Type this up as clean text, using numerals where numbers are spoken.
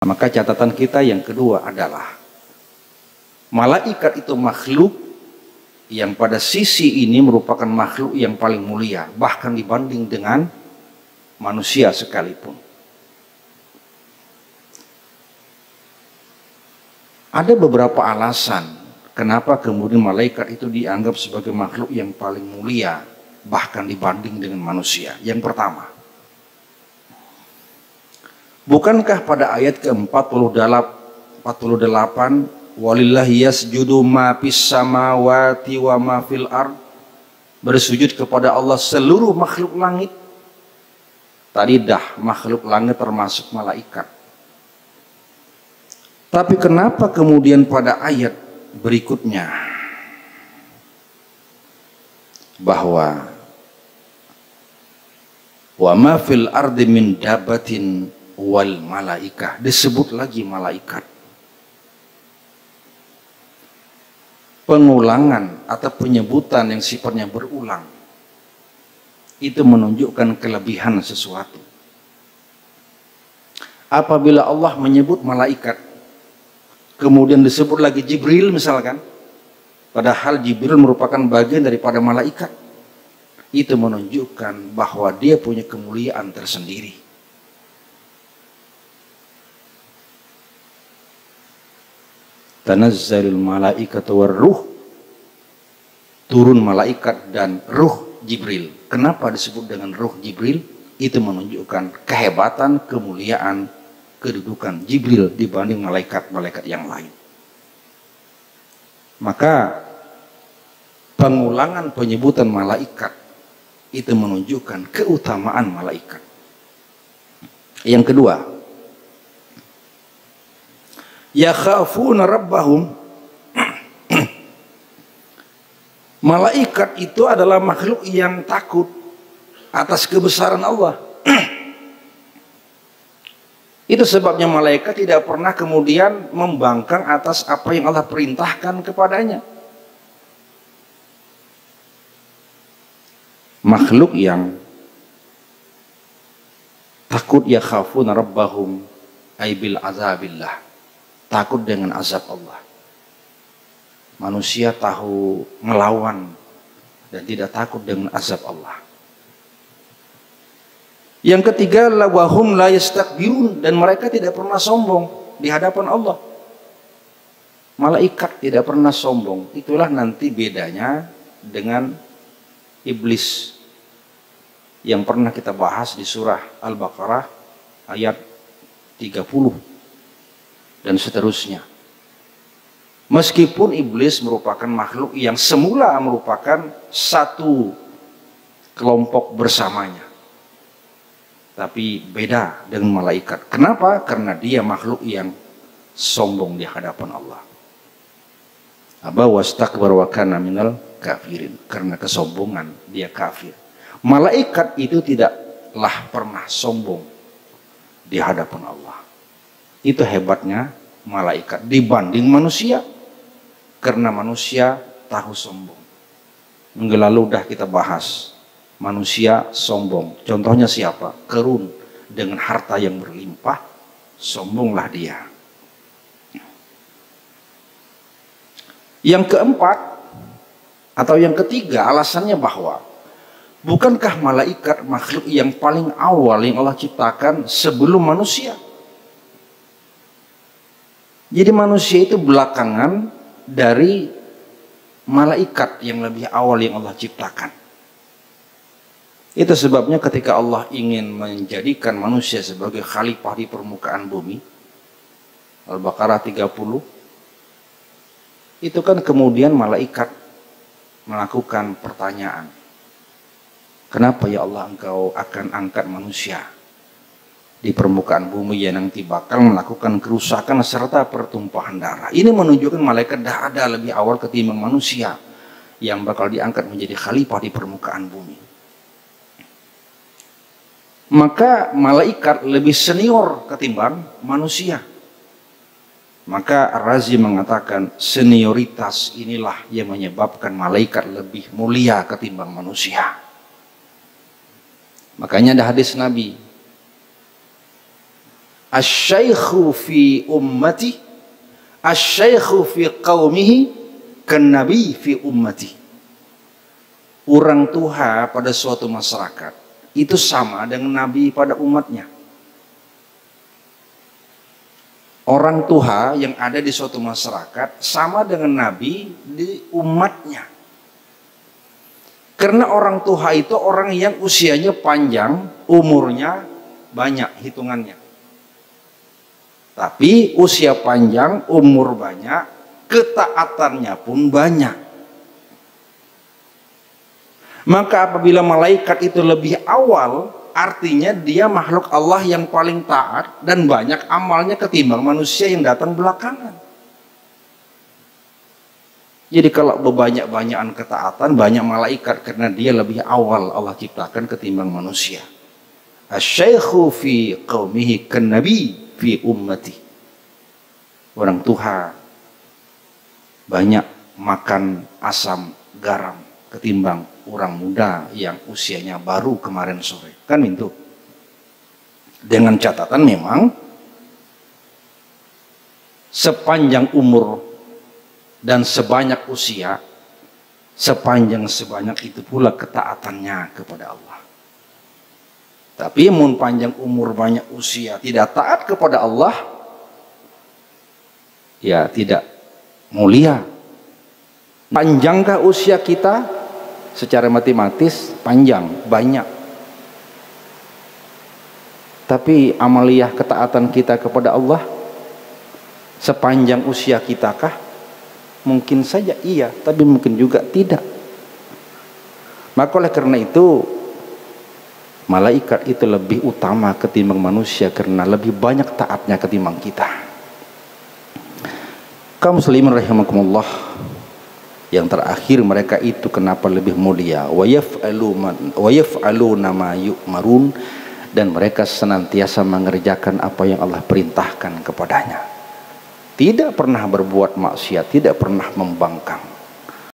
Maka catatan kita yang kedua adalah malaikat itu makhluk yang pada sisi ini merupakan makhluk yang paling mulia, bahkan dibanding dengan manusia sekalipun. Ada beberapa alasan kenapa kemudian malaikat itu dianggap sebagai makhluk yang paling mulia, bahkan dibanding dengan manusia. Yang pertama, bukankah pada ayat ke-48 walillahi yasjudu ma fis samawati wa ma fil ard, bersujud kepada Allah seluruh makhluk langit. Tadi dah makhluk langit termasuk malaikat. Tapi kenapa kemudian pada ayat berikutnya bahwa wa ma fil ardi min dabatin wal malaikah, disebut lagi malaikat? Pengulangan atau penyebutan yang sifatnya berulang itu menunjukkan kelebihan sesuatu. Apabila Allah menyebut malaikat kemudian disebut lagi Jibril misalkan, padahal Jibril merupakan bagian daripada malaikat, itu menunjukkan bahwa dia punya kemuliaan tersendiri. Tanazzalul malaikatu warruh, turun malaikat dan ruh Jibril. Kenapa disebut dengan ruh Jibril? Itu menunjukkan kehebatan, kemuliaan, kedudukan Jibril dibanding malaikat-malaikat yang lain. Maka pengulangan penyebutan malaikat itu menunjukkan keutamaan malaikat. Yang kedua, yakhafuna rabbahum, malaikat itu adalah makhluk yang takut atas kebesaran Allah. Itu sebabnya malaikat tidak pernah kemudian membangkang atas apa yang Allah perintahkan kepadanya. Makhluk yang takut, yakhafuna rabbahum ay bil azabillah, takut dengan azab Allah. Manusia tahu melawan dan tidak takut dengan azab Allah. Yang ketiga, wahum la yastakbirun, dan mereka tidak pernah sombong di hadapan Allah. Malaikat tidak pernah sombong. Itulah nanti bedanya dengan iblis yang pernah kita bahas di surah Al-Baqarah ayat 30 dan seterusnya. Meskipun iblis merupakan makhluk yang semula merupakan satu kelompok bersamanya, tapi beda dengan malaikat. Kenapa? Karena dia makhluk yang sombong di hadapan Allah. Aba wastakbar wa kana minal kafirin, karena kesombongan dia kafir. Malaikat itu tidaklah pernah sombong di hadapan Allah. Itu hebatnya malaikat dibanding manusia, karena manusia tahu sombong. Minggu lalu udah kita bahas manusia sombong. Contohnya siapa? Qarun, dengan harta yang berlimpah, sombonglah dia. Yang keempat atau yang ketiga, alasannya bahwa bukankah malaikat makhluk yang paling awal yang Allah ciptakan sebelum manusia? Jadi manusia itu belakangan dari malaikat yang lebih awal yang Allah ciptakan. Itu sebabnya ketika Allah ingin menjadikan manusia sebagai khalifah di permukaan bumi, Al-Baqarah 30, itu kan kemudian malaikat melakukan pertanyaan, kenapa ya Allah engkau akan angkat manusia di permukaan bumi yang nanti bakal melakukan kerusakan serta pertumpahan darah? Ini menunjukkan malaikat dah ada lebih awal ketimbang manusia yang bakal diangkat menjadi khalifah di permukaan bumi. Maka malaikat lebih senior ketimbang manusia. Maka Ar-Razi mengatakan senioritas inilah yang menyebabkan malaikat lebih mulia ketimbang manusia. Makanya ada hadis Nabi, asy-syaikhu fi ummati asy-syaikhu fi qaumihi kan nabi fi ummati. Orang tua pada suatu masyarakat itu sama dengan nabi pada umatnya. Orang tua yang ada di suatu masyarakat sama dengan nabi di umatnya. Karena orang tua itu orang yang usianya panjang, umurnya banyak hitungannya. Tapi usia panjang, umur banyak, ketaatannya pun banyak. Maka apabila malaikat itu lebih awal, artinya dia makhluk Allah yang paling taat dan banyak amalnya ketimbang manusia yang datang belakangan. Jadi kalau berbanyak-banyakan ketaatan, banyak malaikat karena dia lebih awal Allah ciptakan ketimbang manusia. Asy-syaikhu fi qaumihi kan nabi fi ummati. Orang tua banyak makan asam garam ketimbang orang muda yang usianya baru kemarin sore. Kan itu. Dengan catatan memang sepanjang umur dan sebanyak usia, sebanyak itu pula ketaatannya kepada Allah. Tapi mun panjang umur banyak usia tidak taat kepada Allah, ya tidak mulia. Panjangkah usia kita? Secara matematis panjang, banyak. Tapi amaliyah ketaatan kita kepada Allah sepanjang usia kita kah? Mungkin saja iya, tapi mungkin juga tidak. Maka oleh karena itu malaikat itu lebih utama ketimbang manusia karena lebih banyak taatnya ketimbang kita. Kaum muslimin rahimakumullah, yang terakhir mereka itu kenapa lebih mulia? Wa yaf'aluna ma yu'marun, dan mereka senantiasa mengerjakan apa yang Allah perintahkan kepadanya. Tidak pernah berbuat maksiat, tidak pernah membangkang.